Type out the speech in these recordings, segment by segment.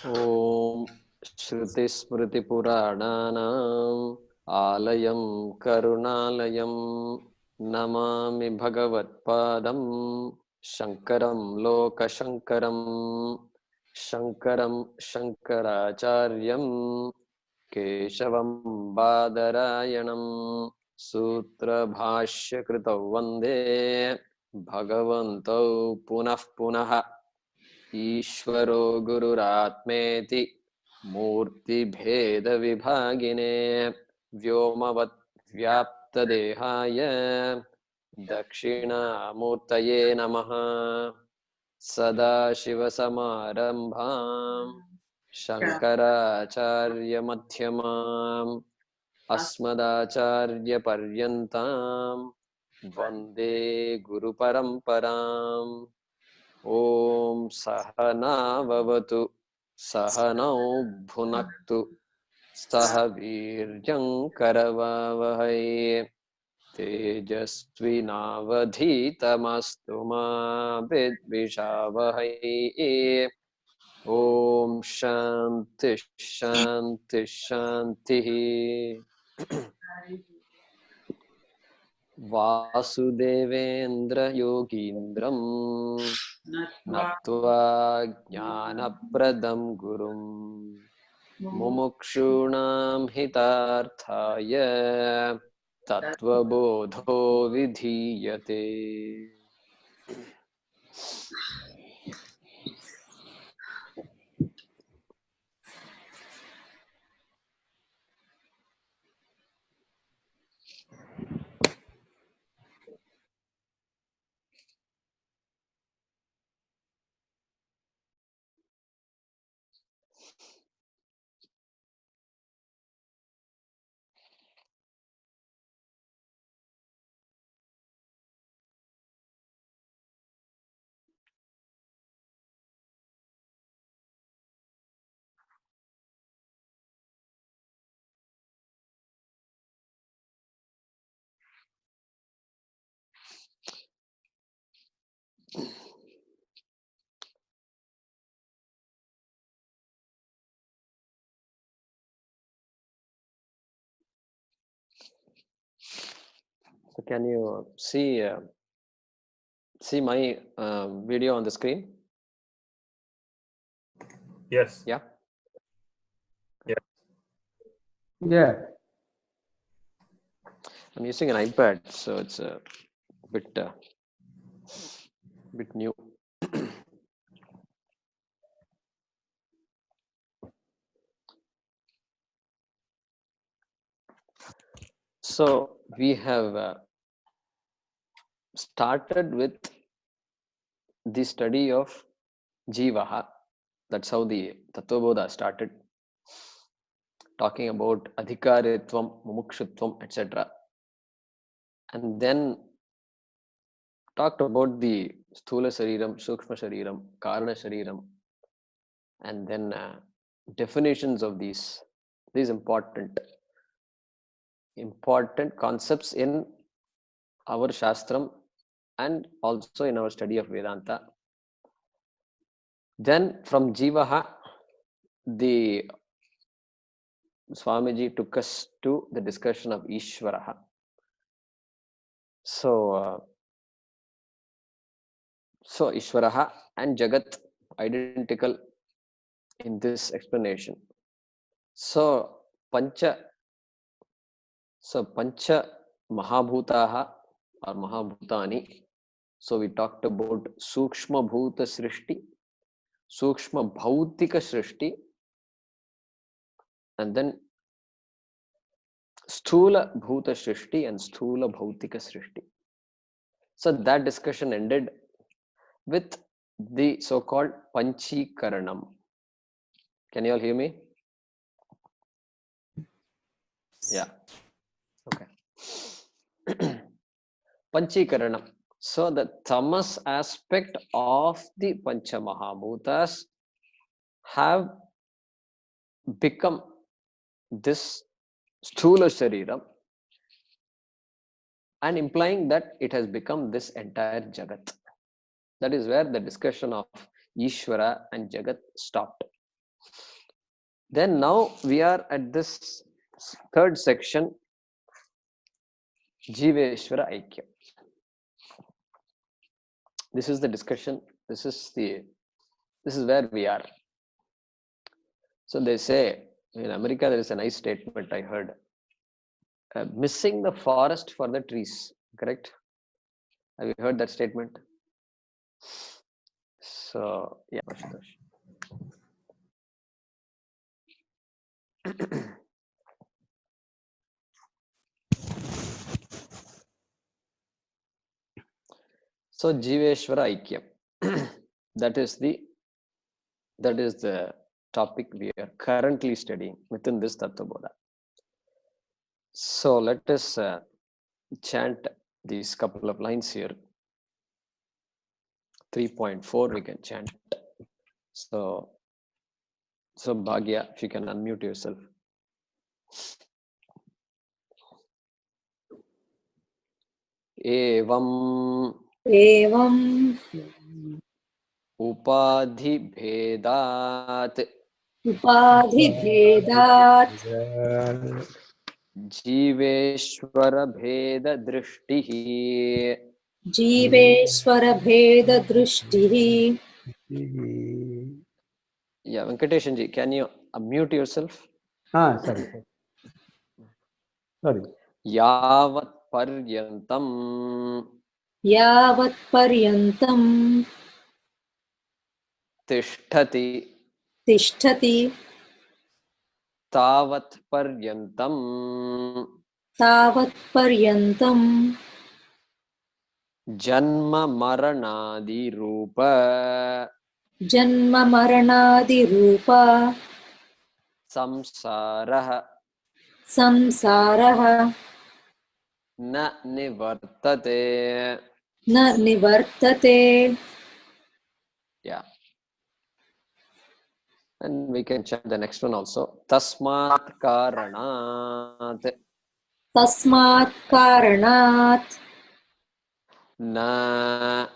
Om Shruti Smriti Purananam Alayam Karunalayam Namami Bhagavatpadam Shankaram Lokashankaram Shankaram Shankaracharyam Keshavam Badarayanam Sutra Bhashya Kritau Vande Bhagavantau Punah Punaha ईश्वरो गुरुरात्मेति मूर्तिभेदविभागिने व्योमवद्व्याप्तदेहाय दक्षिणामूर्तये नमः सदाशिवसमारम्भां शङ्कराचार्यमध्यमाम् अस्मदाचार्यपर्यन्तां वन्दे गुरुपरम्पराम् ओम सहनाववतु सहनौ भुनक्तु सह वीर्यं करवावहै तेजस्विनावधीतमस्तु मा विद्विषावहै ओम शांति शांति शांतिः वासुदेवेन्द्र योगीन्द्रं नत्वा ज्ञानप्रदं गुरुं मुमुक्षूणां हितार्थाय तत्त्वबोधो विधीयते. So can you see my video on the screen? Yes. Yeah. Yeah. Yeah. I'm using an iPad, so it's a bit new. So we have started with the study of Jivaha. That's how the Tattvabodha started, talking about Adhikaritvam, Mumukshutvam, etc. And then talked about the Sthula Shariram, Sukshma Shariram, Karana Shariram, and then definitions of these important concepts in our Shastram and also in our study of Vedanta. Then from Jivaha, the Swamiji took us to the discussion of Ishvaraha. So Ishvaraha and Jagat identical in this explanation. So Pancha Mahabhutaha or Mahabhutani. So we talked about Sukshma Bhuta Srishti, Sukshma Bhautika Srishti, and then Sthula Bhuta Srishti and Sthula Bhautika Srishti. So that discussion ended with the so-called Panchikaranam. Can you all hear me? Yeah. Okay. Panchikaranam. So the tamas aspect of the Pancha Mahabhutas have become this Sthula Shariram, and implying that it has become this entire Jagat. That is where the discussion of Ishvara and Jagat stopped. Then now we are at this third section, Jiveshwara Aikya. This is the discussion. This is where we are. So they say in America there is a nice statement I heard. Missing the forest for the trees. Correct? Have you heard that statement? So yeah, Ashutosh. So Jiveshwara Aikyam. that is the topic we are currently studying within this Tattvabodha. So let us chant these couple of lines here. 3.4 we can chant. So Bhagya, if you can unmute yourself. Evam upadhibhedat Jiveshwar भेद दृष्टि Yeah, Venkateshan ji, can you unmute yourself? Sorry. Yavat paryantam tishtati tavat paryantam janma maranadi rupa samsarah na nivartate. Yeah. And we can check the next one also. Tasmat karanat na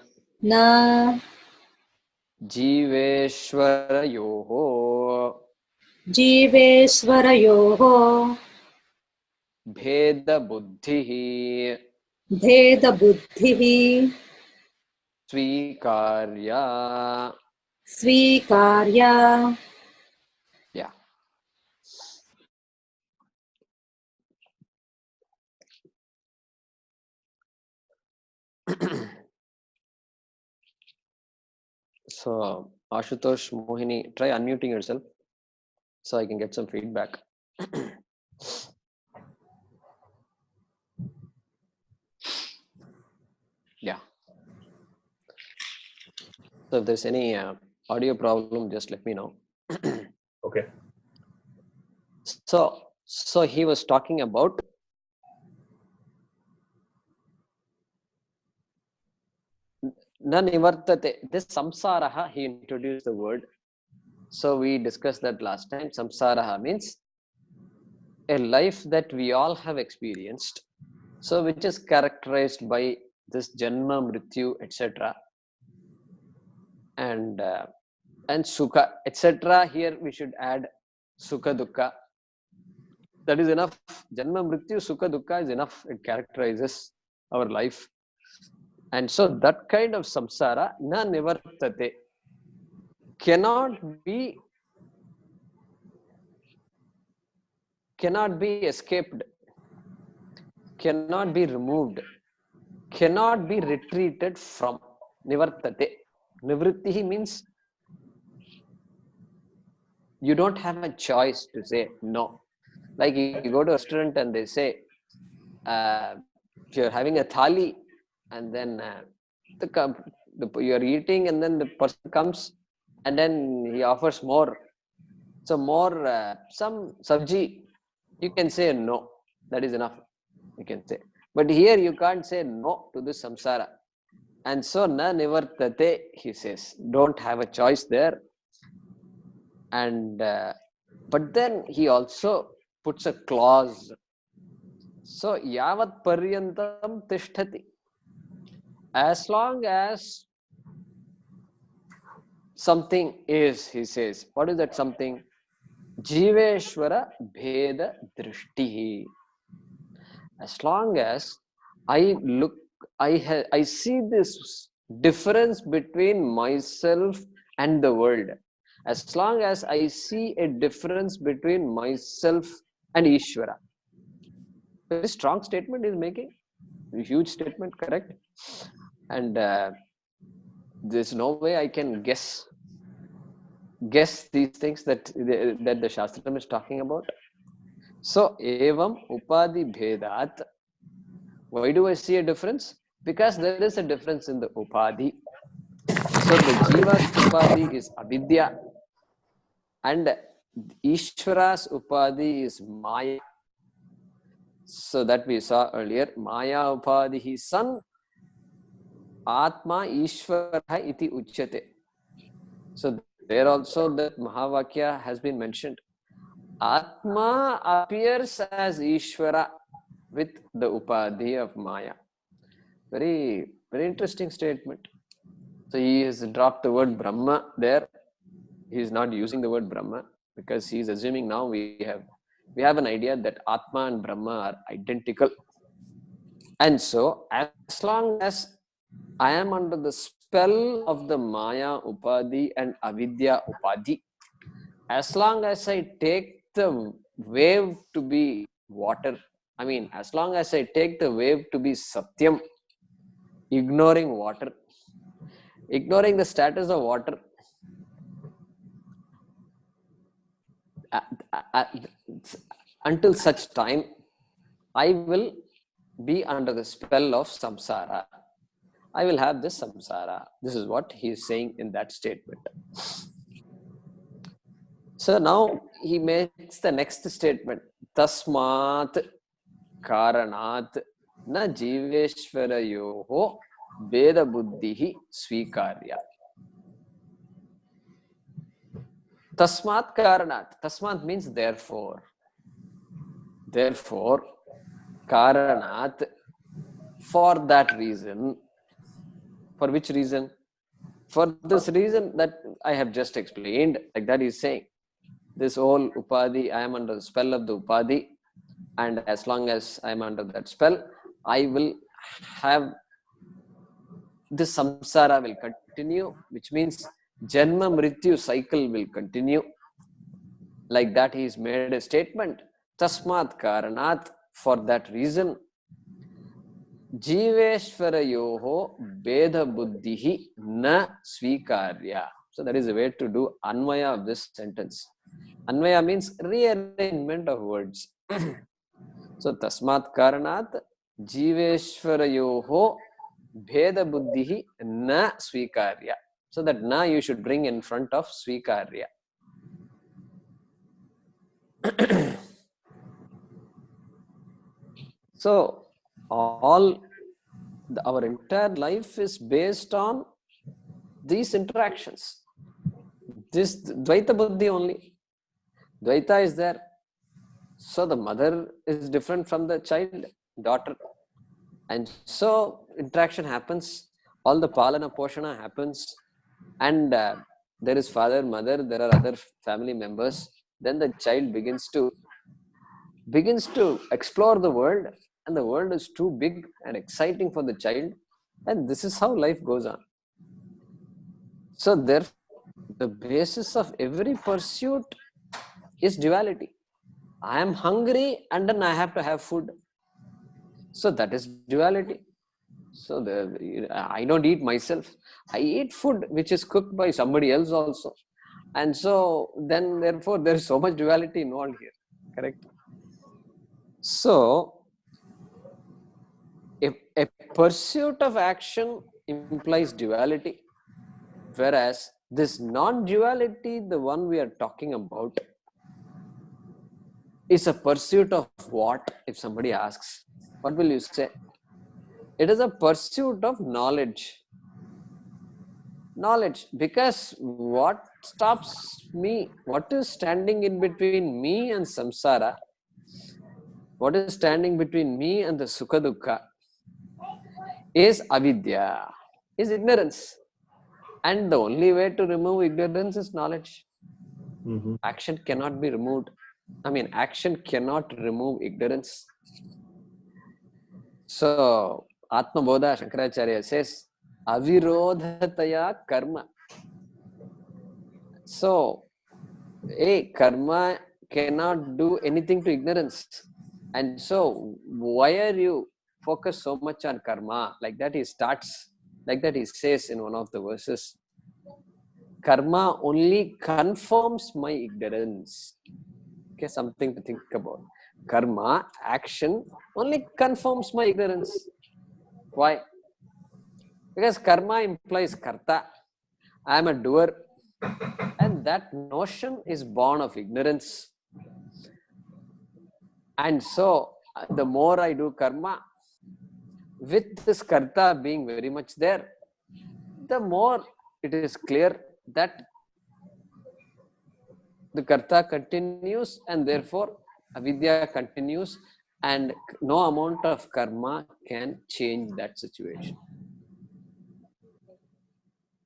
जीवेश्वरयोः भेदबुद्धिः स्वीकार्या. Yeah. So Ashutosh, Mohini, try unmuting yourself so I can get some feedback. Yeah. So if there's any audio problem, just let me know. Okay. So he was talking about na nivartate. This samsaraha, he introduced the word. So we discussed that last time. Samsaraha means a life that we all have experienced. So which is characterized by this janma, mrityu, etc. And sukha, etc. Here we should add sukha, dukkha. That is enough. Janma, mrityu, sukha, dukkha is enough. It characterizes our life. And so that kind of samsara, na nivartate, cannot be escaped, cannot be removed, cannot be retreated from. Nivartate. Nivritti means you don't have a choice to say no. Like you go to a restaurant and they say, if you're having a thali and then you're eating and then the person comes and then he offers more. So more, some sabji, you can say no. That is enough. You can say. But here you can't say no to this samsara. And so na nivartate, he says. Don't have a choice there. And but then he also puts a clause. So yavat paryantam tishtati, as long as something is, he says, what is that something? Jiveshwara bheda drishtihi. As long as I look, I see this difference between myself and the world, as long as I see a difference between myself and Ishvara. Very strong statement is making, a huge statement, correct? And there's no way I can guess these things that the Shastram is talking about. So evam upadi bhedat. Why do I see a difference? Because there is a difference in the upadhi. So the jiva's upadhi is avidya, and Ishvara's upadhi is maya. So that we saw earlier, maya upadhi san atma ishvara iti uchyate. So there also that Mahavakya has been mentioned. Atma appears as Ishvara with the upadhi of Maya. Very, very interesting statement. So he has dropped the word Brahma there. He is not using the word Brahma because he is assuming now we have an idea that Atma and Brahma are identical. And so as long as I am under the spell of the Maya Upadhi and Avidya Upadhi, as long as I take the wave to be water, as long as I take the wave to be Satyam, ignoring water, ignoring the status of water, until such time, I will be under the spell of samsara. I will have this samsara. This is what he is saying in that statement. So now he makes the next statement. Tasmat karanat na jiveshwarayoho veda buddhihi svikarya. Tasmat karanat. Tasmat means therefore. Therefore, karanat, for that reason. For which reason? For this reason that I have just explained, like that he's saying. This whole upadhi, I am under the spell of the upadhi, and as long as I am under that spell, I will have this samsara will continue, which means janma mrityu cycle will continue. Like that he's made a statement. Tasmat karanat, for that reason, Jiveshwarayoho Beda Buddhihi na Svikarya. So that is a way to do Anvaya of this sentence. Anvaya means rearrangement of words. So Tasmat Karanat Jiveshwarayoho Beda Buddhihi na Svikarya. So that na you should bring in front of Svikarya. So our entire life is based on these interactions. This Dvaita Buddhi only. Dvaita is there. So the mother is different from the child, daughter. And so interaction happens. All the Palana Poshana happens. And there is father, mother, there are other family members. Then the child begins to explore the world, and the world is too big and exciting for the child, and this is how life goes on. So therefore, the basis of every pursuit is duality. I am hungry and then I have to have food, so that is duality. So I don't eat myself, I eat food which is cooked by somebody else also, and so then therefore there is so much duality involved here, correct? So if a pursuit of action implies duality, whereas this non-duality, the one we are talking about, is a pursuit of what? If somebody asks, what will you say? It is a pursuit of knowledge. Knowledge, because what stops me, what is standing in between me and samsara, What is standing between me and the Sukha Dukkha is avidya, is ignorance. And the only way to remove ignorance is knowledge. Action cannot be removed. Action cannot remove ignorance. So, Tattvabodha, Shankaracharya says, avirodhataya karma. So, karma cannot do anything to ignorance. And so, why are you focused so much on karma? Like that he says in one of the verses, karma only confirms my ignorance. Okay, something to think about. Karma, action, only confirms my ignorance. Why? Because karma implies karta. I am a doer. And that notion is born of ignorance. And so, the more I do karma, with this karta being very much there, the more it is clear that the karta continues and therefore avidya continues, and no amount of karma can change that situation.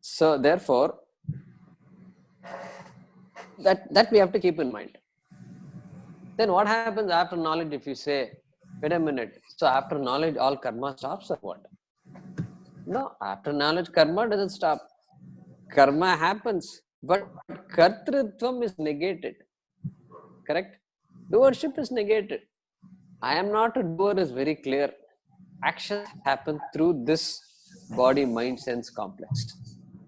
So therefore, that we have to keep in mind. Then what happens after knowledge if you say, wait a minute, so after knowledge all karma stops or what? No, after knowledge karma doesn't stop. Karma happens, but kartritvam is negated. Correct? Doership is negated. I am not a doer is very clear. Actions happen through this body, mind, sense complex.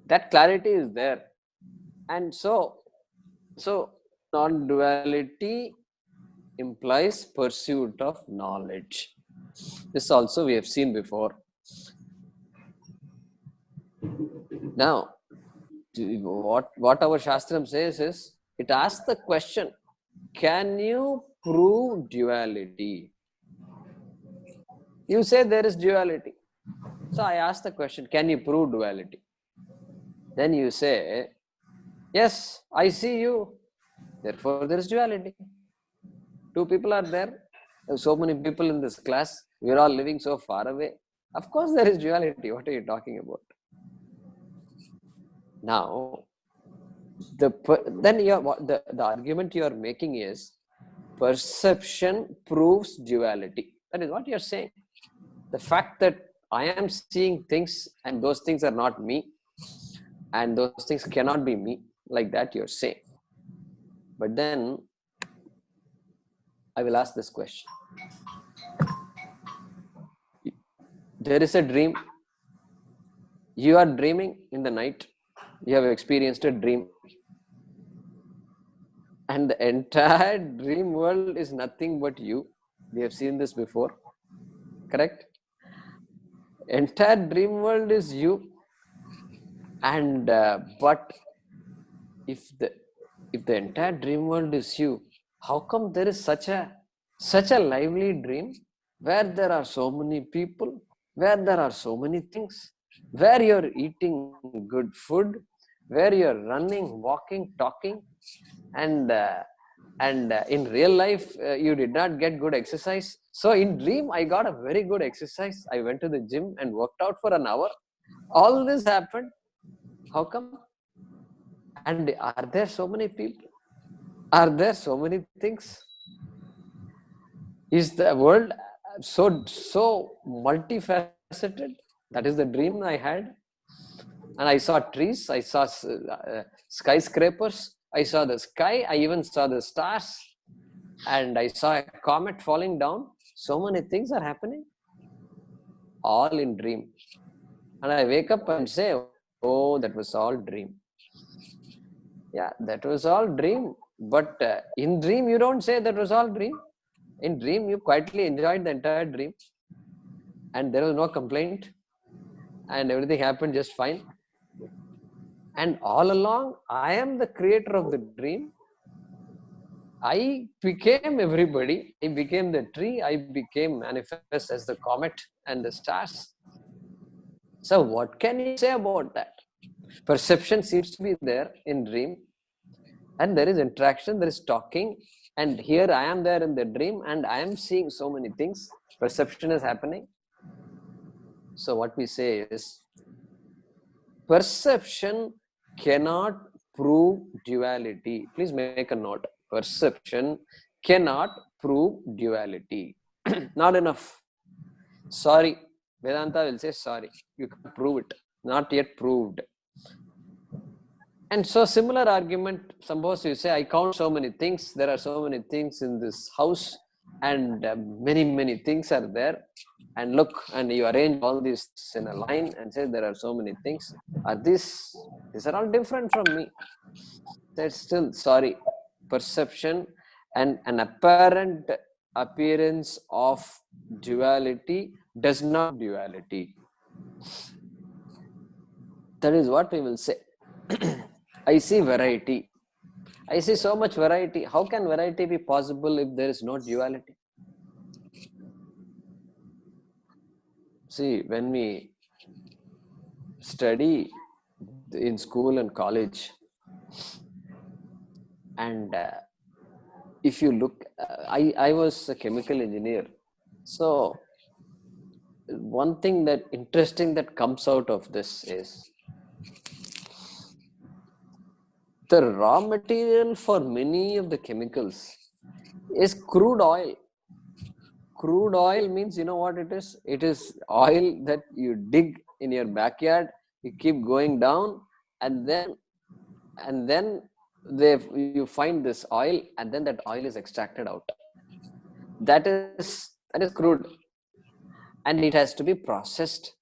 That clarity is there. And so non-duality implies pursuit of knowledge. This also we have seen before. Now, what our Shastram says is, it asks the question, can you prove duality? You say there is duality. So I ask the question, can you prove duality? Then you say, yes, I see you. Therefore, there is duality. Two people are there. There are so many people in this class. We are all living so far away. Of course, there is duality. What are you talking about? Now, the argument you are making is perception proves duality. That is what you are saying. The fact that I am seeing things and those things are not me, and those things cannot be me, like that you're saying. But then I will ask this question. There is a dream. You are dreaming in the night. You have experienced a dream. And the entire dream world is nothing but you. We have seen this before. Correct? Entire dream world is you. And but if the entire dream world is you, how come there is such a lively dream where there are so many people, where there are so many things, where you're eating good food, where you're running, walking, talking, and in real life you did not get good exercise. So in dream I got a very good exercise. I went to the gym and worked out for an hour. All this happened. How come? And are there so many people? Are there so many things? Is the world so multifaceted? That is the dream I had. And I saw trees, I saw skyscrapers, I saw the sky, I even saw the stars, and I saw a comet falling down. So many things are happening, all in dream. And I wake up and say, oh, that was all dream. Yeah, that was all dream. But in dream, you don't say that was all dream. In dream, you quietly enjoyed the entire dream. And there was no complaint. And everything happened just fine. And all along, I am the creator of the dream. I became everybody. I became the tree. I became manifest as the comet and the stars. So what can you say about that? Perception seems to be there in dream. And there is interaction, there is talking. And here I am there in the dream and I am seeing so many things. Perception is happening. So what we say is, perception cannot prove duality. Please make a note. Perception cannot prove duality. Not enough. Sorry. Vedanta will say sorry. You can't prove it. Not yet proved. And so similar argument, suppose you say, I count so many things. There are so many things in this house and many things are there. And look, and you arrange all these in a line and say there are so many things. Are these are all different from me. That's still, sorry, perception and an apparent appearance of duality does not duality. That is what we will say. I see variety. I see so much variety. How can variety be possible if there is no duality? See, when we study in school and college, and if you look, I was a chemical engineer. So one thing that interesting that comes out of this is the raw material for many of the chemicals is crude oil. Crude oil means, you know what it is? It is oil that you dig in your backyard, you keep going down, and then you find this oil, and then that oil is extracted out. That is crude, and it has to be processed,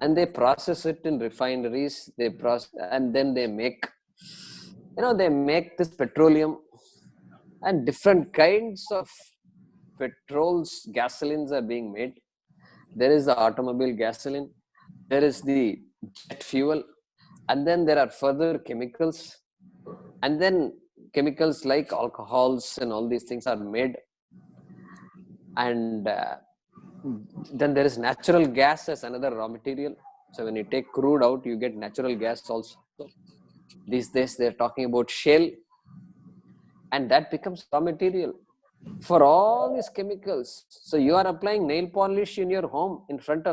and they process it in refineries. They process, and then they make, they make this petroleum and different kinds of petrols, gasolines are being made. There is the automobile gasoline, there is the jet fuel, and then there are further chemicals, and then chemicals like alcohols and all these things are made. And then there is natural gas as another raw material. So when you take crude out, you get natural gas also. These days they're talking about shale, and that becomes raw material for all these chemicals. So you are applying nail polish in your home,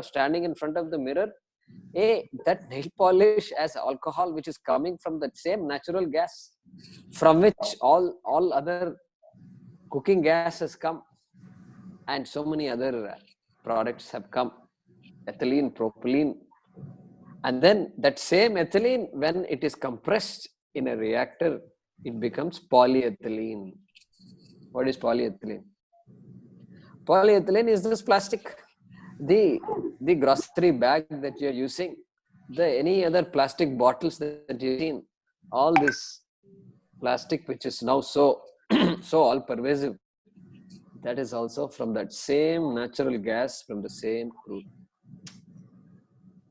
standing in front of the mirror. That nail polish has alcohol, which is coming from the same natural gas from which all other cooking gas has come, and so many other products have come, ethylene, propylene. And then that same ethylene, when it is compressed in a reactor, it becomes polyethylene. What is polyethylene? Polyethylene is this plastic, the grocery bag that you're using, any other plastic bottles that you've seen, all this plastic which is now so so all pervasive, that is also from that same natural gas, from the same crude.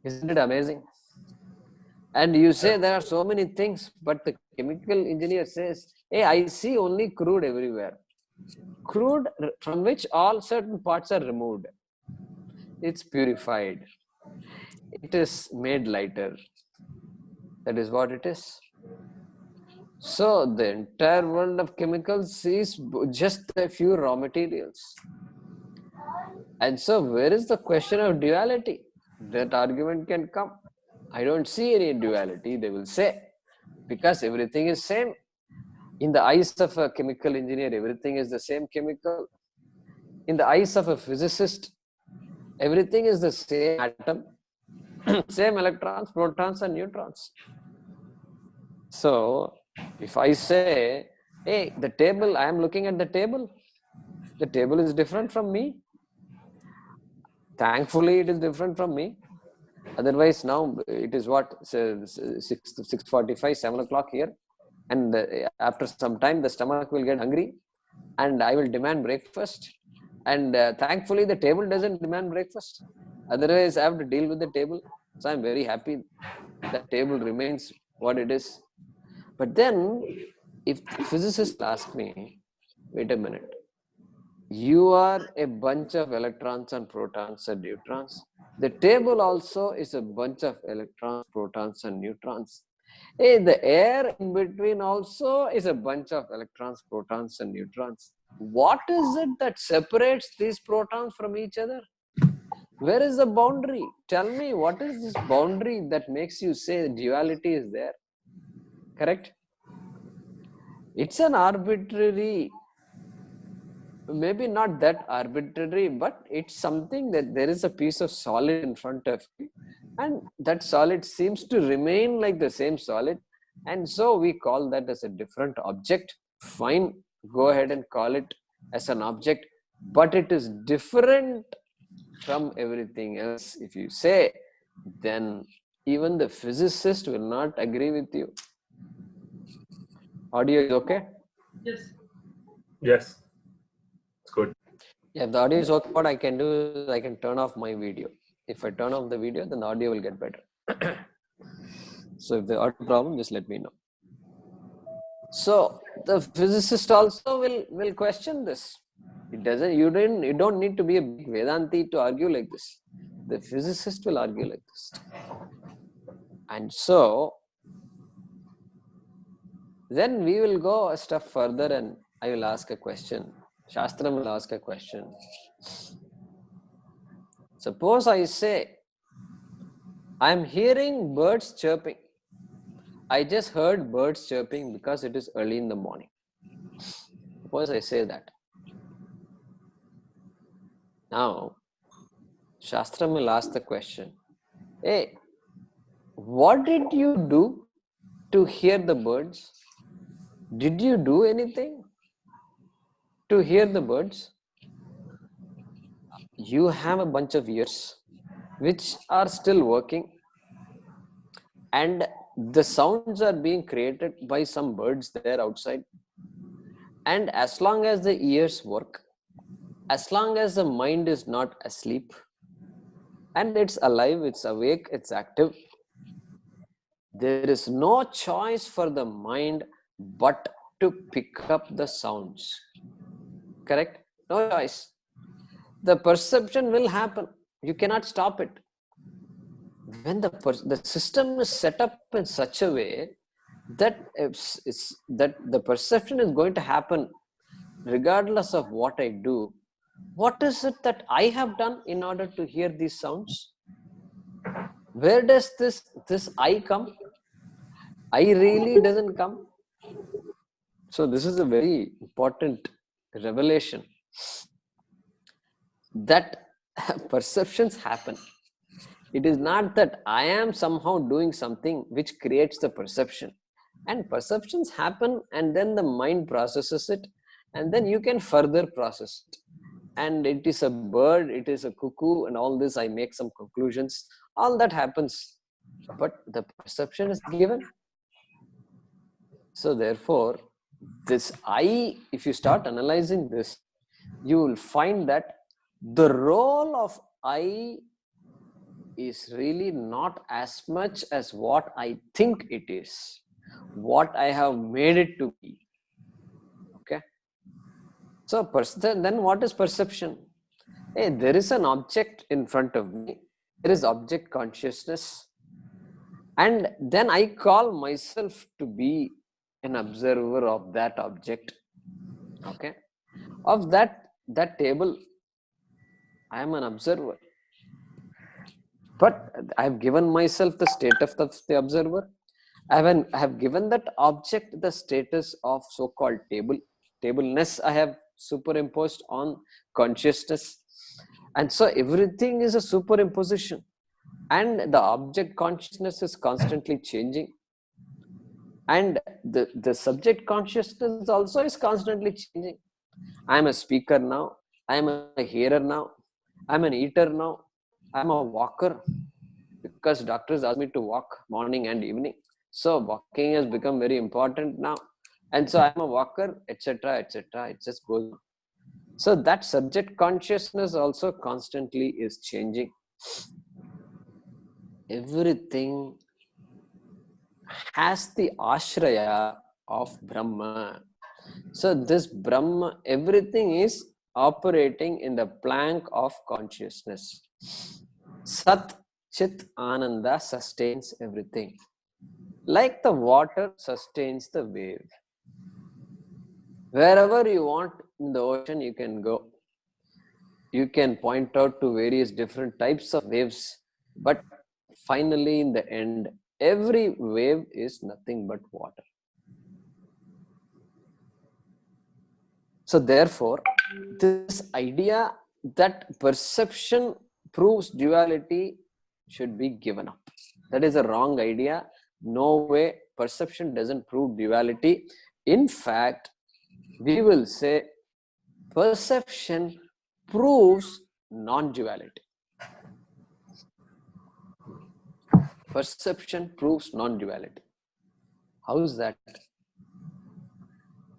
Isn't it amazing? And you say there are so many things, but the chemical engineer says, hey, I see only crude everywhere. Crude from which all certain parts are removed. It's purified. It is made lighter. That is what it is. So the entire world of chemicals is just a few raw materials. And so where is the question of duality? That argument can come. I don't see any duality, they will say, because everything is same. In the eyes of a chemical engineer, everything is the same chemical. In the eyes of a physicist, everything is the same atom, same electrons, protons, and neutrons. So if I say, hey, the table, I am looking at the table is different from me. Thankfully, it is different from me. Otherwise, now it is what, 6:45, 7 o'clock here. And after some time, the stomach will get hungry and I will demand breakfast. And thankfully, the table doesn't demand breakfast. Otherwise, I have to deal with the table. So I'm very happy that table remains what it is. But then, if the physicist asks me, wait a minute, you are a bunch of electrons and protons and neutrons. The table also is a bunch of electrons, protons, and neutrons. Hey, the air in between also is a bunch of electrons, protons, and neutrons. What is it that separates these protons from each other? Where is the boundary? Tell me, what is this boundary that makes you say duality is there? Correct? It's an arbitrary, maybe not that arbitrary, but it's something that there is a piece of solid in front of you, and that solid seems to remain like the same solid, and so we call that as a different object. Fine, go ahead and call it as an object, but it is different from everything else. If you say, then even the physicist will not agree with you. Audio is okay? Yes. It's good. Yeah, if the audio is okay, what I can do is I can turn off my video. If I turn off the video, then the audio will get better. So if the audio problem, just let me know. So the physicist also will question this. It doesn't. You don't need to be a big Vedanti to argue like this. The physicist will argue like this. And so then we will go a step further, and I will ask a question. Shastram will ask a question. Suppose I say, I am hearing birds chirping. I just heard birds chirping because it is early in the morning. Suppose I say that. Now, Shastram will ask the question, hey, what did you do to hear the birds? Did you do anything to hear the birds? You have a bunch of ears which are still working, and the sounds are being created by some birds there outside. And as long as the ears work, as long as the mind is not asleep, and it's alive, it's awake, it's active, there is no choice for the mind but to pick up the sounds. Correct? No choice. The perception will happen. You cannot stop it. When the system is set up in such a way that that the perception is going to happen regardless of what I do. What is it that I have done in order to hear these sounds? Where does this I come? I really doesn't come. So this is a very important revelation, that perceptions happen. It is not that I am somehow doing something which creates the perception. And perceptions happen, and then the mind processes it, and then you can further process it. And it is a bird, it is a cuckoo, and all this, I make some conclusions. All that happens, but the perception is given. So therefore, this I, if you start analyzing this, you will find that the role of I is really not as much as what I think it is, what I have made it to be. Okay. So then what is perception? Hey, there is an object in front of me. There is object consciousness. And then I call myself to be an observer of that object. Okay. Of that table, I am an observer. But I have given myself the state of the observer. I have given that object the status of so-called tableness. I have superimposed on consciousness. And so everything is a superimposition. And the object consciousness is constantly changing. And the subject consciousness also is constantly changing. I am a speaker now. I am a hearer now. I'm an eater now. I'm a walker, because doctors ask me to walk morning and evening. So walking has become very important now. And so I'm a walker, etc., etc. It just goes on. So that subject consciousness also constantly is changing. Everything has the ashraya of Brahma. So this Brahma, everything is operating in the plank of consciousness. Sat Chit Ananda sustains everything. Like the water sustains the wave. Wherever you want in the ocean, you can go. You can point out to various different types of waves, but finally in the end, every wave is nothing but water. So therefore, this idea that perception proves duality should be given up. That is a wrong idea. No way, perception doesn't prove duality. In fact, we will say perception proves non-duality. Perception proves non-duality. How is that?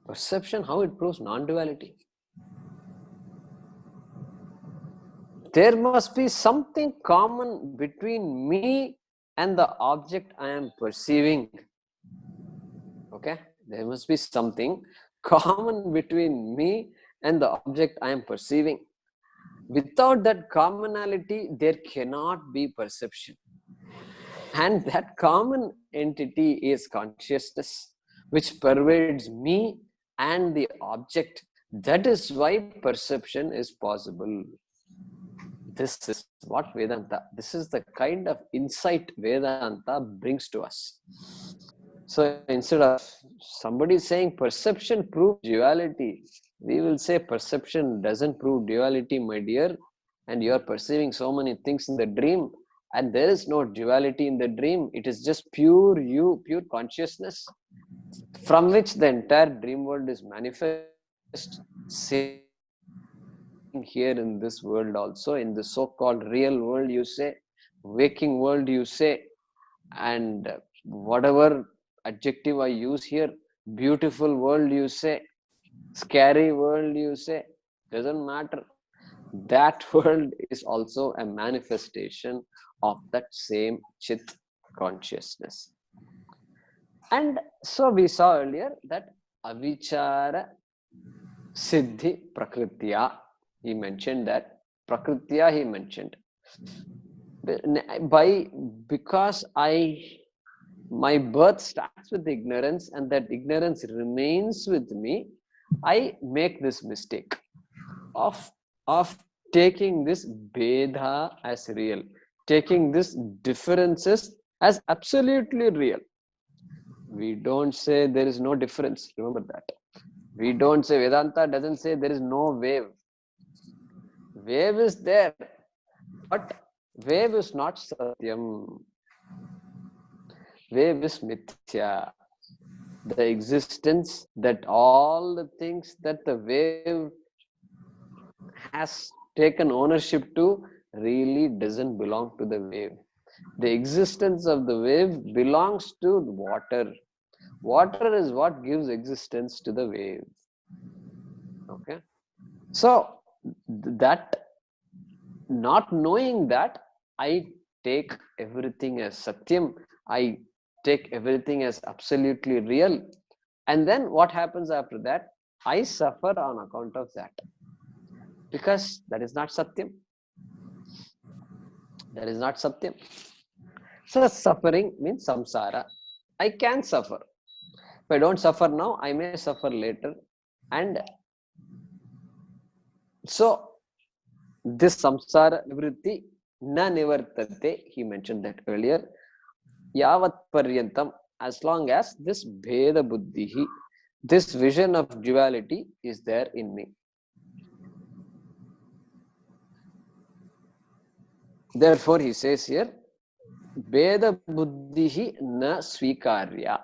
Perception, how it proves non-duality? There must be something common between me and the object I am perceiving. Okay, there must be something common between me and the object I am perceiving. Without that commonality, there cannot be perception. And that common entity is consciousness, which pervades me and the object. That is why perception is possible. This is what Vedanta, this is the kind of insight Vedanta brings to us. So instead of somebody saying perception proves duality, we will say perception doesn't prove duality, my dear, and you are perceiving so many things in the dream, and there is no duality in the dream. It is just pure you, pure consciousness, from which the entire dream world is manifest. Same here in this world also, in the so-called real world, you say, waking world, you say, and whatever adjective I use here, beautiful world, you say, scary world, you say, doesn't matter. That world is also a manifestation of that same Chit consciousness. And so we saw earlier that avichara siddhi prakritya, he mentioned that prakritya, he mentioned by, because my birth starts with ignorance and that ignorance remains with me, I make this mistake of taking this bheda as real, taking this differences as absolutely real. We don't say there is no difference. Remember that. We don't say, Vedanta doesn't say there is no wave. Wave is there, but wave is not satyam. Wave is mithya. The existence, that all the things that the wave has taken ownership to really doesn't belong to the wave. The existence of the wave belongs to water. Water is what gives existence to the wave. Okay, so that, not knowing that, I take everything as satyam, I take everything as absolutely real, and then what happens after that? I suffer on account of that, because that is not satyam. That is not satyam. So suffering means samsara. I can suffer. If I don't suffer now, I may suffer later. And so this samsara nivritti na nivartate, he mentioned that earlier. Yavat paryantam, as long as this bheda buddhihi, this vision of duality is there in me. Therefore, he says here, Veda buddhihi na swikarya.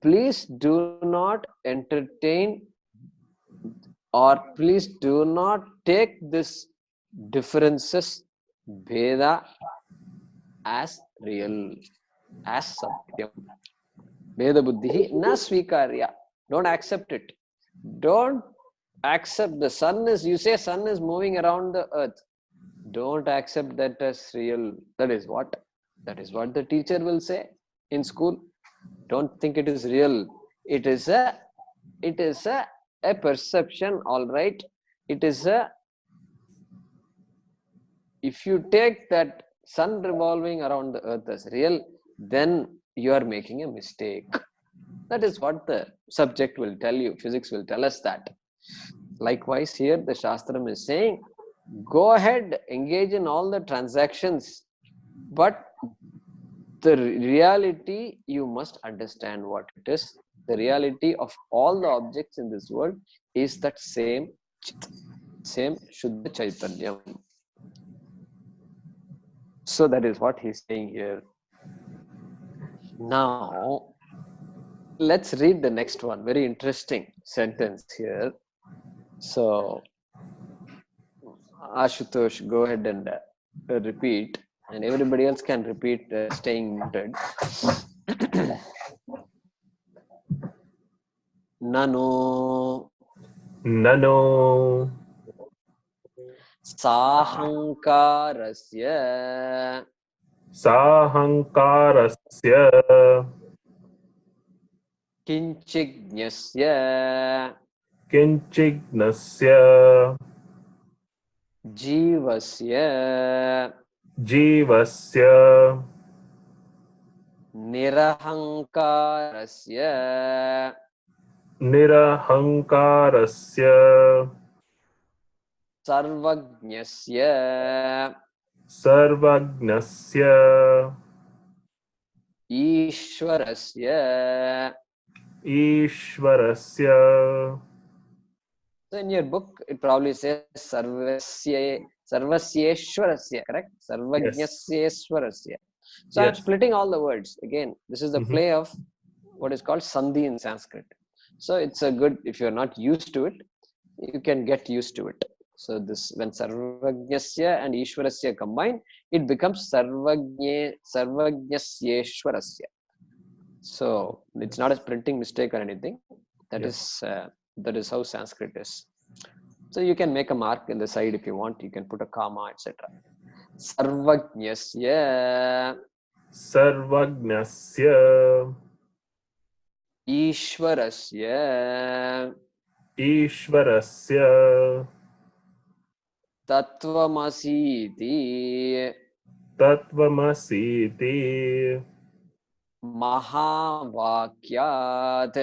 Please do not entertain, or please do not take this differences, Veda, as real, as satyam. Veda buddhihi na swikarya. Don't accept it. Don't accept the sun is, you say sun is moving around the earth. Don't accept that as real. That is what the teacher will say in school. Don't think it is real. It is a perception, all right. It is a, if you take that sun revolving around the earth as real, then you are making a mistake. That is what the subject will tell you. Physics will tell us that. Likewise, here the Shastram is saying, go ahead, engage in all the transactions, but the reality, you must understand what it is. The reality of all the objects in this world is that same Chit, same Shuddha Chaitanyam. So that is what he's saying here. Now, let's read the next one. Very interesting sentence here. So, Ashutosh, go ahead and repeat, and everybody else can repeat, staying muted. Nano Nano sahankarasya sahankarasya kinchignyasya kinchignasya jivasya jivasya nirahankarasya nirahankarasya sarvajnasya sarvagnasya ishvarasya. ishvarasya. So in your book, it probably says sarvasyeshwarasya, correct? Yes. Sarvajnasyeshwarasya. So I'm Yes. splitting all the words. Again, this is the play of what is called sandhi in Sanskrit. So it's a good, if you're not used to it, you can get used to it. So this, when sarvajnasya and ishwarasya combine, it becomes sarvajnasyeshwarasya. So it's not a printing mistake or anything. That is how Sanskrit is. So you can make a mark in the side if you want. You can put a comma, etc. Sarvajnasya Sarvagnasya Ishvarasya ishvarasya Tattvamasiti tatvamasiti Mahavakyat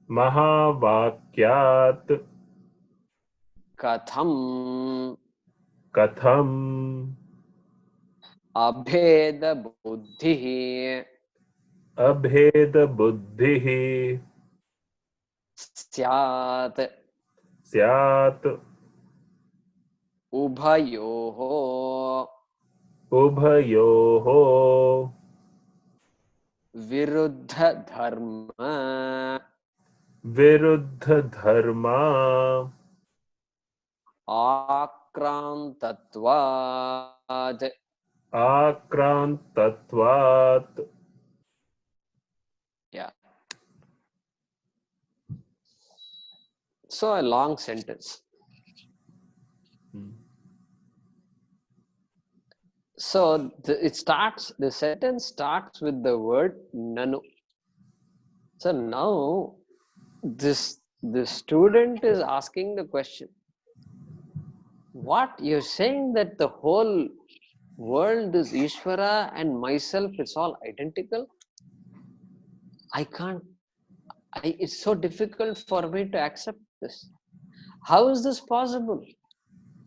mahavakyat Katham katham Abheda Buddhi abheda buddhihi Syat syat Ubhayoho ubhayoho Viruddha Dharma viruddha dharma Akrantatvad. akrantatvat. Yeah. So a long sentence. So the sentence starts with the word nanu. So now the student is asking the question, what you're saying that the whole world is Ishvara and myself is all identical? I can't. It's so difficult for me to accept this. How is this possible?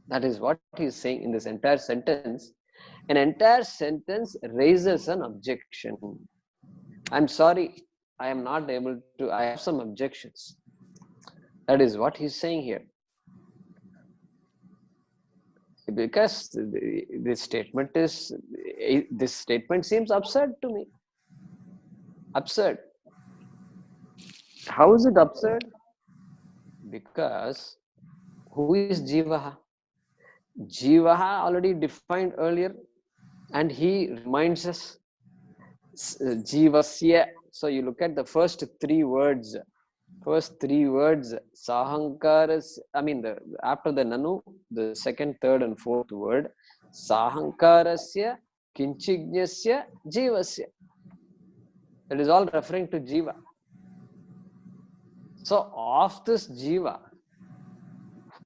That is what he's saying in this entire sentence. An entire sentence raises an objection. I'm sorry, I am not able to, I have some objections. That is what he's saying here. Because this statement seems absurd to me. Absurd. How is it absurd? Because who is Jivaha? Jivaha already defined earlier, and he reminds us Jivasya. So you look at the first three words, Sahankaras. I mean, after the Nanu, the second, third, and fourth word, Sahankarasya, Kinchignasya, Jivasya. That is all referring to Jiva. So of this Jiva,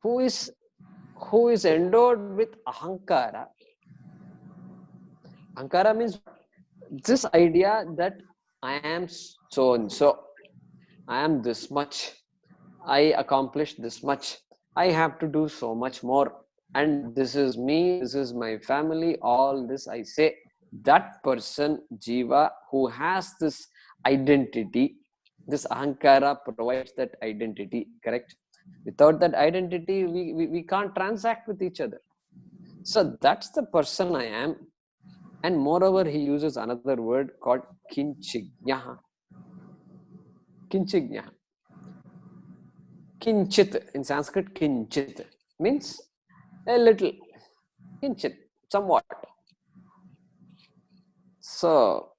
who is endowed with Ahankara. Ahankara means this idea that I am so and so, I am this much, I accomplished this much, I have to do so much more. And this is me, this is my family, all this I say. That person, Jiva, who has this identity, this Ahankara provides that identity, correct? Without that identity, we can't transact with each other. So that's the person I am. And moreover, he uses another word called kinchignaha. Kinchignaha. Kinchit, in Sanskrit, kinchit means a little. Kinchit, somewhat. So,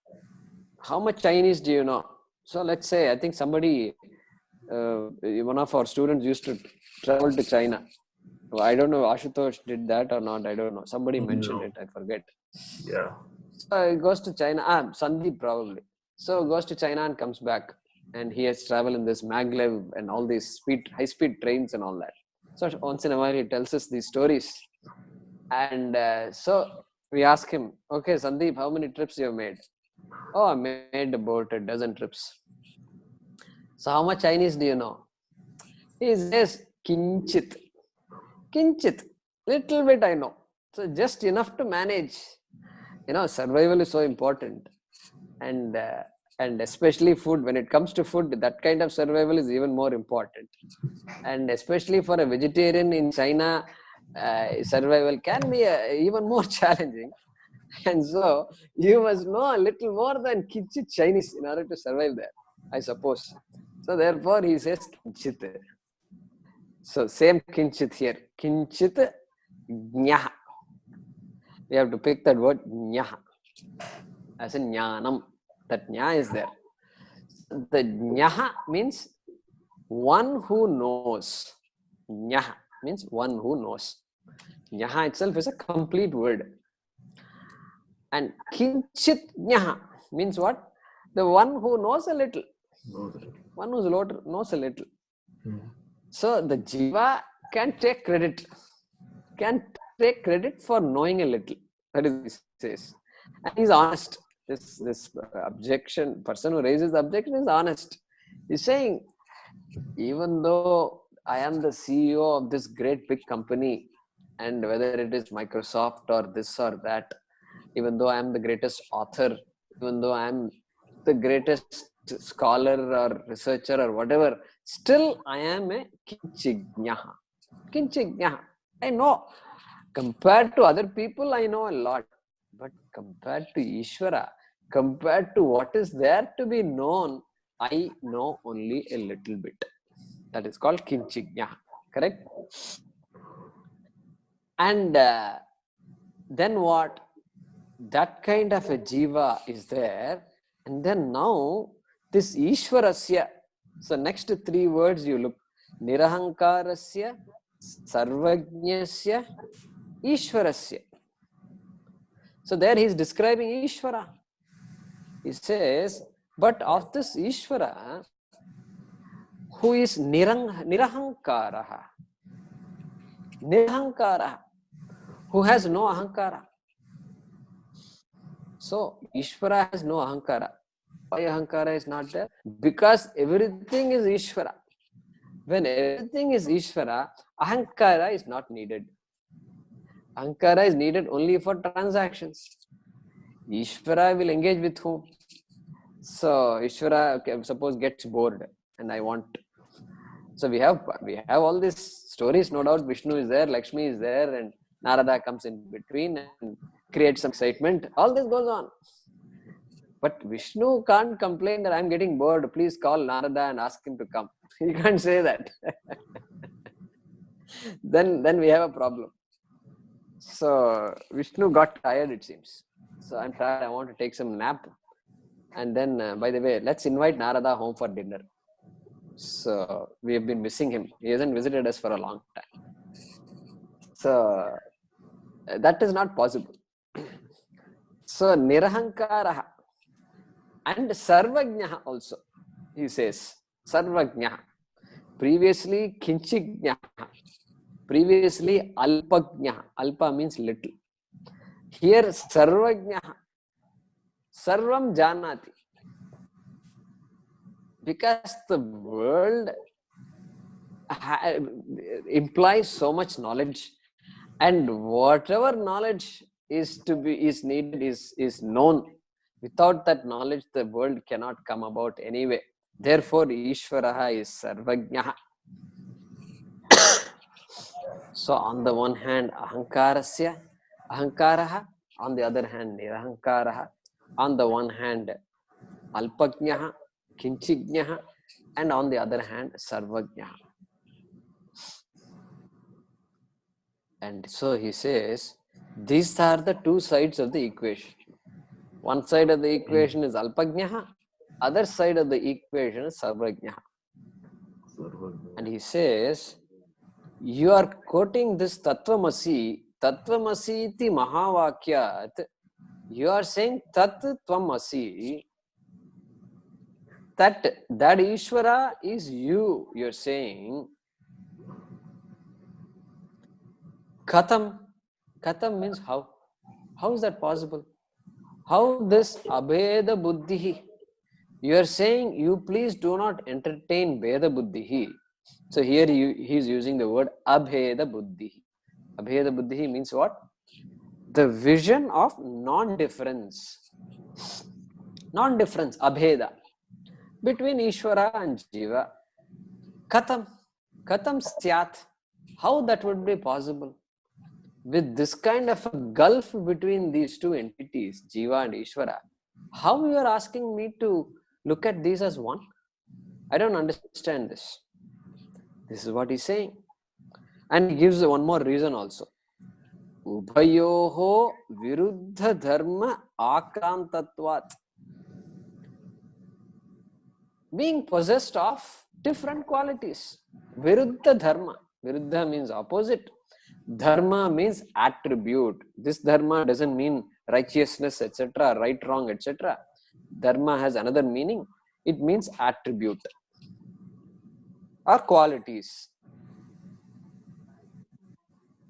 how much Chinese do you know? So, let's say, I think somebody, one of our students used to travel to China. I don't know, Ashutosh did that or not, I don't know. Somebody mentioned No. it, I forget. Yeah. So, he goes to China, Sandeep probably. So, goes to China and comes back. And he has traveled in this maglev and all these high-speed trains and all that. So, once in a while, he tells us these stories. And so we ask him, okay, Sandeep, how many trips you have made? Oh, I made about a dozen trips. So how much Chinese do you know? He says, kinchit. Kinchit. Little bit I know. So just enough to manage. Survival is so important. And especially food, when it comes to food, that kind of survival is even more important. And especially for a vegetarian in China, survival can be even more challenging. And so you must know a little more than Kinchit Chinese in order to survive there, I suppose. So therefore he says Kinchit. So same Kinchit here. Kinchit Nyaha. We have to pick that word Nyaha. As in Jnanam. That Nya is there. The Nyaha means one who knows. Nyaha means one who knows. Nyaha itself is a complete word. And Kinchit Nyaha means what? The one who knows a little. One who knows a little. So the Jiva can take credit. Can take credit for knowing a little. That is what he says. And he's honest. This objection, person who raises the objection is honest. He's saying, even though I am the CEO of this great big company, and whether it is Microsoft or this or that, even though I am the greatest author, even though I am the greatest scholar or researcher or whatever, still I am a kinchignaha. Kinchignaha. I know. Compared to other people, I know a lot. But compared to Ishvara, compared to what is there to be known, I know only a little bit. That is called kinchignaha. Correct? And then what? That kind of a jiva is there. And then now this Ishvarasya. So next 3 words you look. Nirahankarasya, Sarvajnasya, Ishvarasya. So there he is describing Ishvara. He says, but of this Ishvara, who is Nirahankaraha. Nirahankaraha. Who has no Ahankara. So Ishvara has no Ahankara. Why Ahankara is not there? Because everything is Ishvara. When everything is Ishvara, Ahankara is not needed. Ahankara is needed only for transactions. Ishvara will engage with whom? So Ishvara, suppose, gets bored and I want. So we have all these stories, no doubt. Vishnu is there, Lakshmi is there, and Narada comes in between and creates some excitement. All this goes on. But Vishnu can't complain that I'm getting bored. Please call Narada and ask him to come. He can't say that. Then we have a problem. So Vishnu got tired, it seems. So I'm tired. I want to take some nap. And then, by the way, let's invite Narada home for dinner. So we have been missing him. He hasn't visited us for a long time. So that is not possible. So Nirahankaraha and Sarvajnaha also, he says. Sarvajnaha. Previously Kinchignaha. Previously Alpajnaha. Alpa means little. Here Sarvajnaha. Sarvam Janati. Because the world implies so much knowledge, and whatever knowledge is needed is known. Without that knowledge, the world cannot come about anyway. Therefore, Ishvaraha is Sarvajnaha. So, on the one hand, Ahankaraha, on the other hand, Nirahankaraha, on the one hand, Alpajnaha, Kinchijnaha, and on the other hand, Sarvajnaha. And so he says, these are the two sides of the equation. One side of the equation is Alpajnaha, other side of the equation is Sarvajnaha. And he says, you are quoting this Tattvamasi iti Mahavakyat. You are saying Tat Tvam Asi. That Ishvara is you. You're saying Katam. Katam means how. How is that possible? How this Abheda Buddhihi? You are saying, you please do not entertain Veda Buddhihi. So here he is using the word Abheda Buddhihi. Abheda Buddhihi means what? The vision of non-difference. Non-difference, Abheda, between Ishvara and Jiva. Katam Syat. How that would be possible? With this kind of a gulf between these two entities, Jiva and Ishvara, how you are asking me to look at these as one? I don't understand this. This is what he's saying. And he gives one more reason also. Ubhayoho viruddha dharma akrantatvat. Being possessed of different qualities. Viruddha dharma. Viruddha means opposite. Dharma means attribute. This dharma doesn't mean righteousness, etc., right, wrong, etc. Dharma has another meaning. It means attribute or qualities.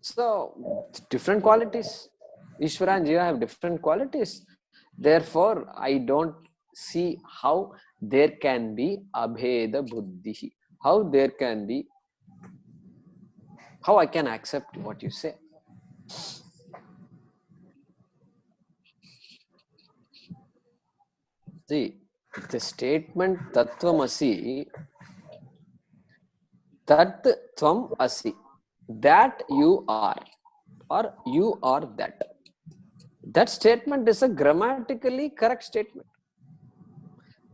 So, different qualities. Ishvara and Jiva have different qualities. Therefore, I don't see how there can be Abheda Buddhi. How I can accept what you say. See, the statement Tattvamasi, Tat Tvam Asi, that you are, or you are that. That statement is a grammatically correct statement.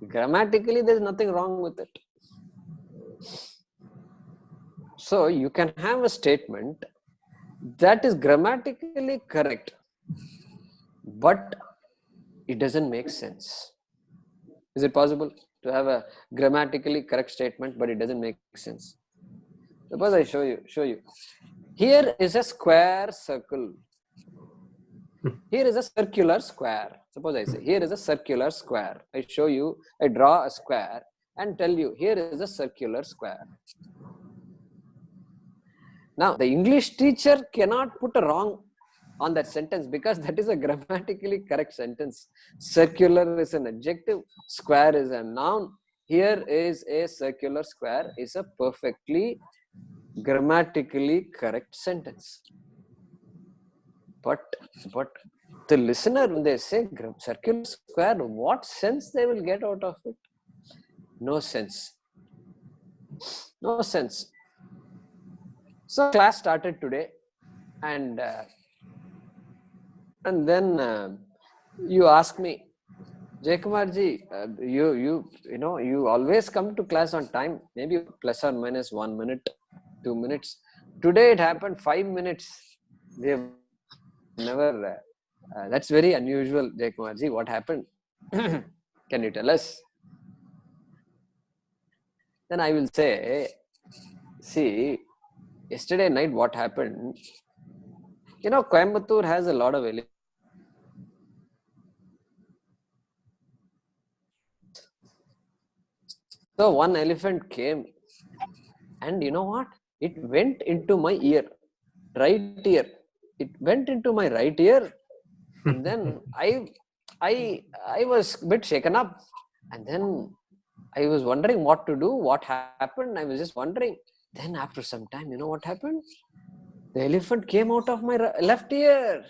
Grammatically, there is nothing wrong with it. So, you can have a statement that is grammatically correct, but it doesn't make sense. Is it possible to have a grammatically correct statement, but it doesn't make sense? Suppose I show you. Here is a square circle. Here is a circular square. Suppose I say, here is a circular square. I show you, I draw a square and tell you, here is a circular square. Now, the English teacher cannot put a wrong on that sentence because that is a grammatically correct sentence. Circular is an adjective, square is a noun. Here is a circular square is a perfectly grammatically correct sentence. But the listener, when they say circular square, what sense they will get out of it? No sense. No sense. So class started today, and then you ask me, Jaykumarji, you always come to class on time, maybe plus or minus 1 minute, 2 minutes. Today it happened 5 minutes. We have never. That's very unusual, Jaykumarji. What happened? Can you tell us? Then I will say, see, yesterday night what happened? Coimbatore has a lot of elephants. So one elephant came, and you know what? It went into my ear, right ear. It went into my right ear, and then I was a bit shaken up, and then I was wondering what to do. What happened? I was just wondering. Then after some time, you know what happened? The elephant came out of my left ear,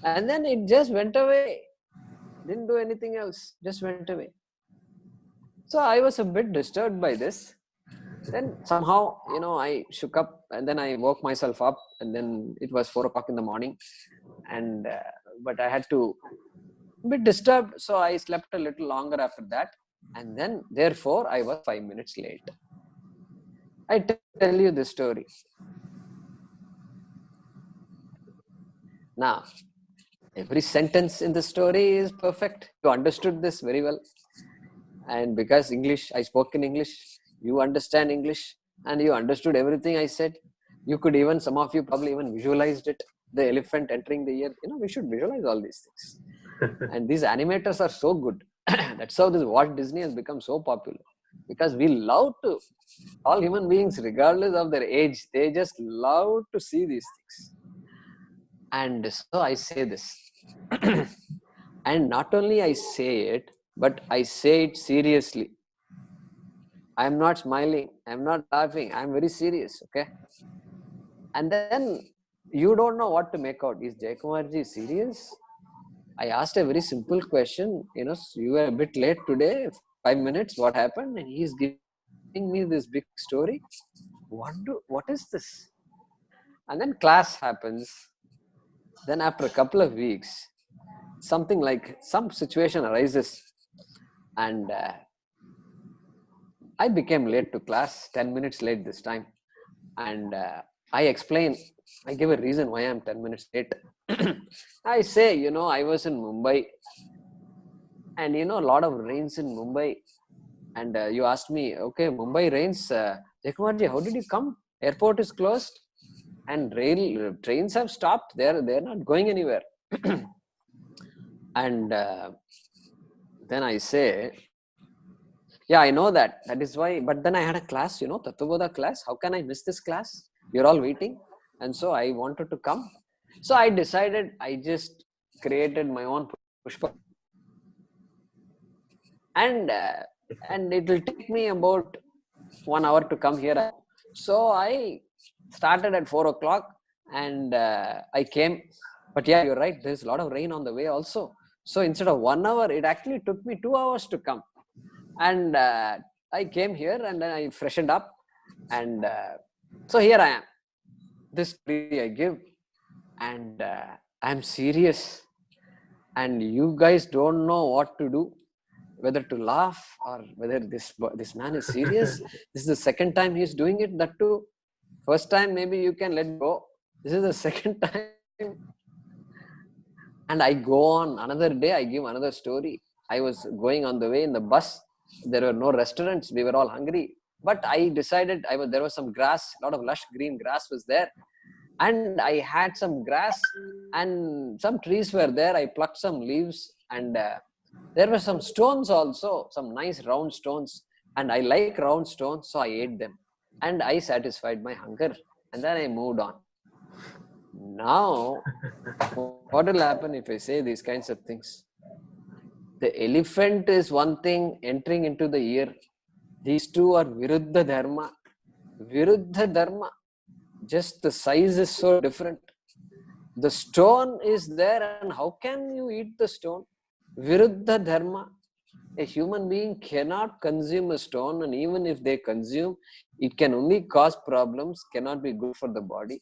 and then it just went away. Didn't do anything else, just went away. So I was a bit disturbed by this. Then somehow, I shook up, and then I woke myself up, and then it was 4 o'clock in the morning, and but I had to bit disturbed, so I slept a little longer after that, and then therefore I was 5 minutes late. I tell you this story. Now, every sentence in the story is perfect. You understood this very well. And because I spoke in English, you understand English, and you understood everything I said. You could even, some of you probably even visualized it, the elephant entering the ear. We should visualize all these things. And these animators are so good. That's how this Walt Disney has become so popular. Because we love to, all human beings, regardless of their age, they just love to see these things. And so I say this. And not only I say it, but I say it seriously. I'm not smiling. I'm not laughing. I'm very serious. Okay. And then you don't know what to make out. Is Jaykumarji serious? I asked a very simple question. You were a bit late today, 5 minutes. What happened? And he's giving me this big story. What is this? And then class happens. Then after a couple of weeks, something like some situation arises, and I became late to class, 10 minutes late this time. And I give a reason why I'm 10 minutes late. I say, I was in Mumbai, and a lot of rains in Mumbai. And you asked me, okay, Mumbai rains. Jaykumarji, how did you come? Airport is closed, and trains have stopped. They're not going anywhere. And then I say, yeah, I know that. That is why. But then I had a class, Tattvabodha class. How can I miss this class? You're all waiting. And so I wanted to come. So I decided, I just created my own pushpa. And it will take me about 1 hour to come here. So I started at 4 o'clock, and I came. But yeah, you're right. There's a lot of rain on the way also. So instead of 1 hour, it actually took me 2 hours to come. And I came here, and then I freshened up, and so here I am. This story I give, and I'm serious, and you guys don't know what to do, whether to laugh or whether this man is serious. This is the second time he's doing it. That too, first time maybe you can let go. This is the second time, and I go on another day. I give another story. I was going on the way in the bus. There were no restaurants. We were all hungry. But I decided, there was some grass, a lot of lush green grass was there. And I had some grass, and some trees were there. I plucked some leaves, and there were some stones also, some nice round stones. And I like round stones, so I ate them. And I satisfied my hunger. And then I moved on. Now, what will happen if I say these kinds of things? The elephant is one thing entering into the ear. These two are Viruddha Dharma. Viruddha Dharma. Just the size is so different. The stone is there, and how can you eat the stone? Viruddha Dharma. A human being cannot consume a stone, and even if they consume, it can only cause problems, cannot be good for the body.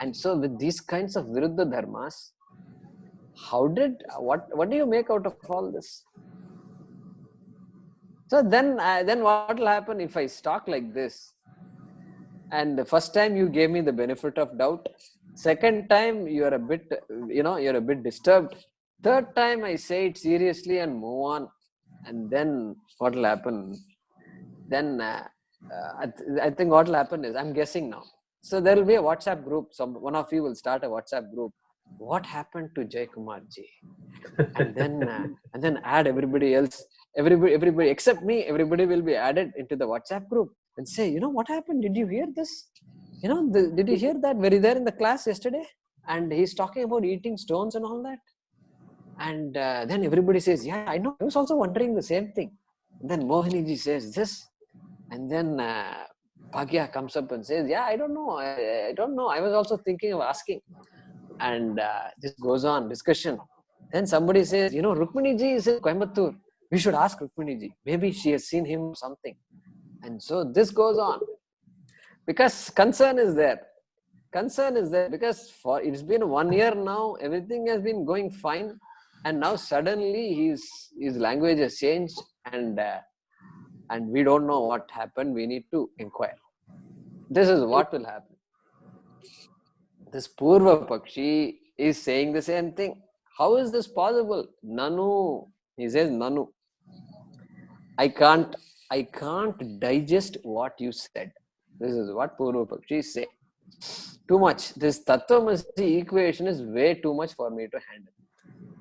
And so with these kinds of Viruddha Dharmas, what do you make out of all this? So then what will happen if I talk like this? And the first time you gave me the benefit of doubt. Second time you're a bit disturbed. Third time I say it seriously and move on. And then what will happen? Then I think what will happen is, I'm guessing now. So there will be a WhatsApp group. One of you will start a WhatsApp group. What happened to Jaykumarji? And then add everybody else. Everybody except me. Everybody will be added into the WhatsApp group and say, what happened? Did you hear this? Did you hear that? Were you there in the class yesterday? And he's talking about eating stones and all that. And then everybody says, yeah, I know. I was also wondering the same thing. And then Mohaniji says this. And then Bhagya comes up and says, yeah, I don't know. I don't know. I was also thinking of asking. And this goes on, discussion. Then somebody says, Rukmini ji is in Coimbatore. We should ask Rukmini ji. Maybe she has seen him or something. And so this goes on. Because concern is there. Concern is there because it's been 1 year now, everything has been going fine. And now suddenly his language has changed and we don't know what happened. We need to inquire. This is what will happen. This Purva Pakshi is saying the same thing. How is this possible? Nanu. He says, Nanu. I can't digest what you said. This is what Purva Pakshi say. Too much. This Tattvamasi equation is way too much for me to handle.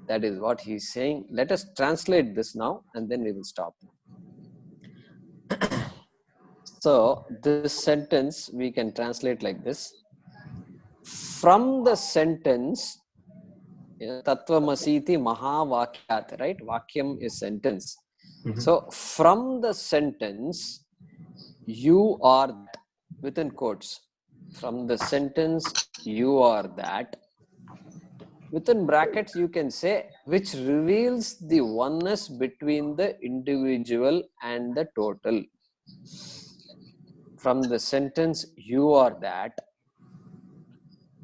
That is what he's saying. Let us translate this now and then we will stop. So this sentence we can translate like this. From the sentence, Tattvamasiti Mahavakyat, right? Vakyam is sentence. So from the sentence, you are that, within quotes. From the sentence, you are that. Within brackets, you can say, which reveals the oneness between the individual and the total. From the sentence, you are that,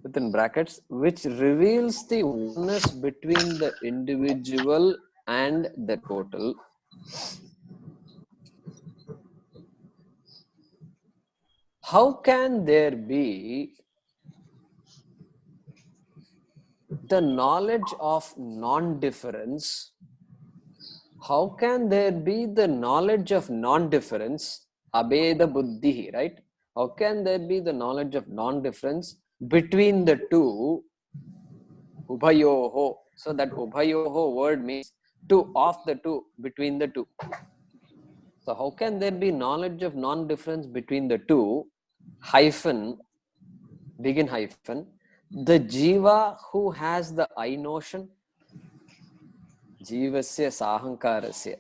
within brackets, which reveals the oneness between the individual and the total. How can there be the knowledge of non-difference? How can there be the knowledge of non-difference? Abheda buddhi, right? How can there be the knowledge of non-difference between the two? Ubhayoho. So that ubhayoho word means two, of the two, between the two. So how can there be knowledge of non-difference between the two? Hyphen, begin hyphen, the jiva who has the I notion, jivasya sahankarasya,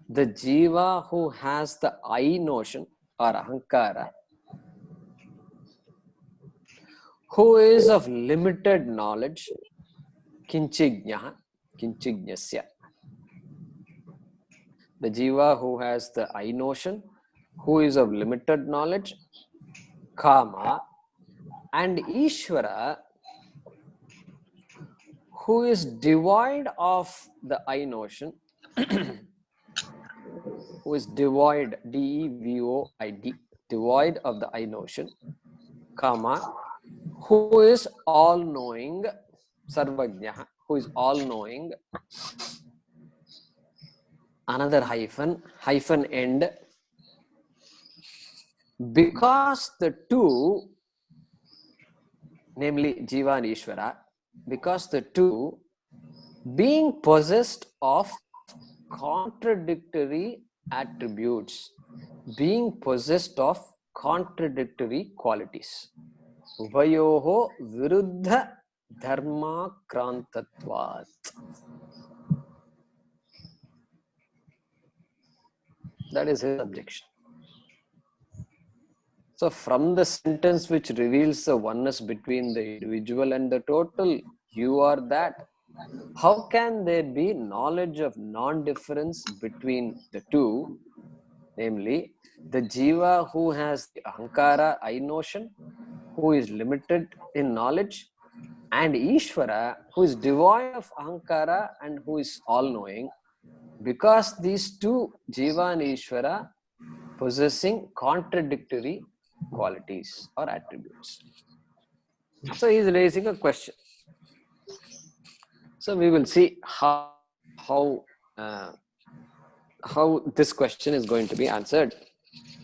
the jiva who has the I notion or ahankara, who is of limited knowledge, kinchignya, kinchignasya. The jiva who has the I notion, who is of limited knowledge, kama, and Ishvara, who is devoid of the I notion, who is devoid, D-E-V-O-I-D, devoid of the I notion, comma, who is all-knowing, Sarvajna, who is all-knowing, another hyphen, hyphen end, because the two, namely Jiva and Ishvara, because the two, being possessed of contradictory attributes, being possessed of contradictory qualities. Ubhayoho viruddha dharma krantatvat. That is his objection. So from the sentence which reveals the oneness between the individual and the total, you are that. How can there be knowledge of non-difference between the two? Namely, the jiva who has the ahankara, I notion, who is limited in knowledge, and Ishvara, who is devoid of ahankara and who is all-knowing, because these two, jiva and Ishvara, possessing contradictory qualities or attributes. So he is raising a question. So we will see how this question is going to be answered.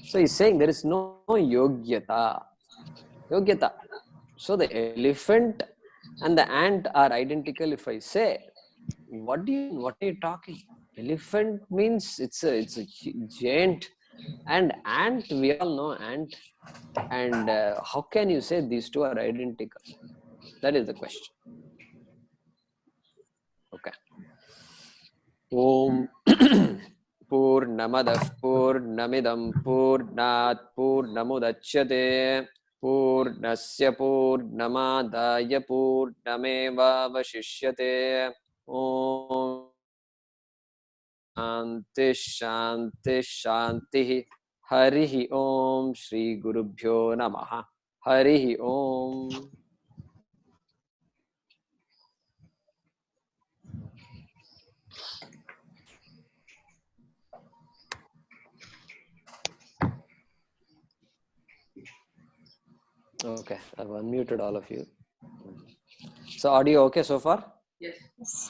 So he's saying there is no yogyata. Yogyata. So the elephant and the ant are identical. If I say, what are you talking? Elephant means it's a giant, and ant, we all know ant. And how can you say these two are identical? That is the question. Okay. Om Purnamadah पूर्णमिदं पूर्णात् पूर्णमुदच्यते पूर्णस्य पूर्णमादाय पूर्णमेवावशिष्यते ॐ शांति शांति शांति हरिः ओम श्री गुरुभ्यो नमः हरिः ओम Okay, I've unmuted all of you. So audio okay so far? Yes.